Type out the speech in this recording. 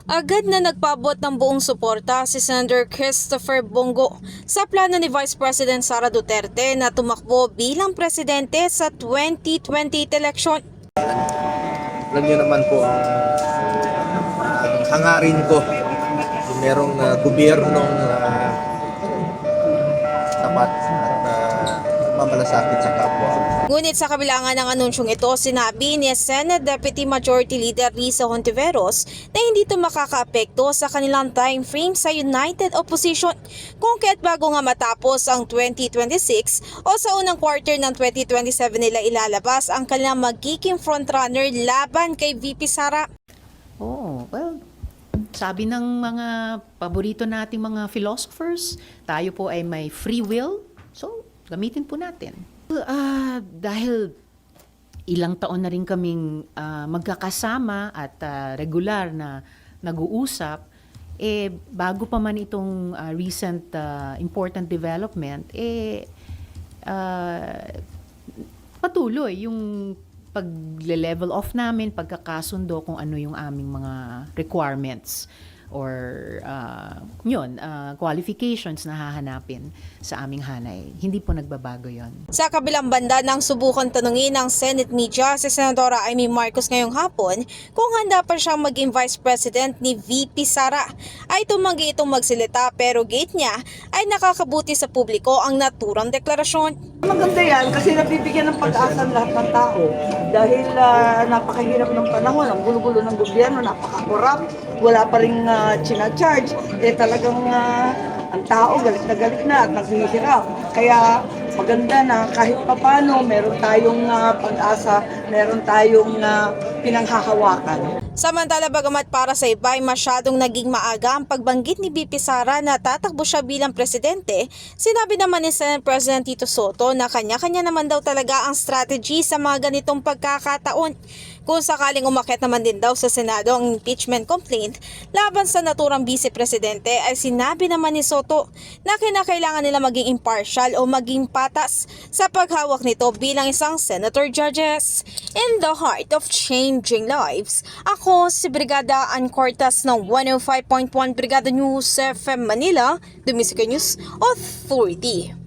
Agad na nagpaabot ng buong suporta si Senator Christopher Bongo sa plano ni Vice President Sara Duterte na tumakbo bilang presidente sa 2028 eleksyon. Alam niyo naman po ang hangarin ko yung merong gobyernong tapat at mamalasakit sa kapwa. Ngunit sa kabila nga ng anunsyong ito, sinabi ni Senate Deputy Majority Leader Risa Hontiveros na hindi ito makakaapekto sa kanilang time frame sa United Opposition kung kaya't bago nga matapos ang 2026 o sa unang quarter ng 2027 nila ilalabas ang kanilang magiging frontrunner laban kay VP Sara. Oh, well, sabi ng mga paborito nating mga philosophers, tayo po ay may free will, so gamitin po natin. Dahil ilang taon na rin kaming magkakasama at regular na nag-uusap, bago pa man itong recent important development, patuloy yung pag-level off namin, pagkakasundo kung ano yung aming mga requirements or qualifications na hahanapin sa aming hanay. Hindi po nagbabago yon. Sa kabilang banda nang subukan tanungin ng Senate media si Senadora Amy Marcos ngayong hapon kung handa pa siyang maging Vice President ni VP Sara, ay tumanggi itong magsilita pero gate niya ay nakakabuti sa publiko ang naturang deklarasyon. Maganda yan kasi nabibigyan ng pag-asa ang lahat ng tao dahil napakahirap ng panahon, ang gulo-gulo ng gobyerno, napaka-corrupt, wala pa rin charge, talagang ang tao galit na at naghihirap. Kaya maganda na kahit papano meron tayong pag-asa, meron tayong pinanghahawakan. Samantala bagamat para sa iba ay masyadong naging maaga ang pagbanggit ni VP Sara na tatakbo siya bilang presidente, sinabi naman ni Senate President Tito Soto na kanya-kanya naman daw talaga ang strategy sa mga ganitong pagkakataon. Kung sakaling umakyat naman din daw sa Senado ang impeachment complaint laban sa naturang vice-presidente, ay sinabi naman ni Soto na kinakailangan nila maging impartial o maging patas sa paghawak nito bilang isang senator judges. In the heart of changing lives, ako si Brigada Ann Cortas ng 105.1 Brigada News FM Manila, The Music News Authority.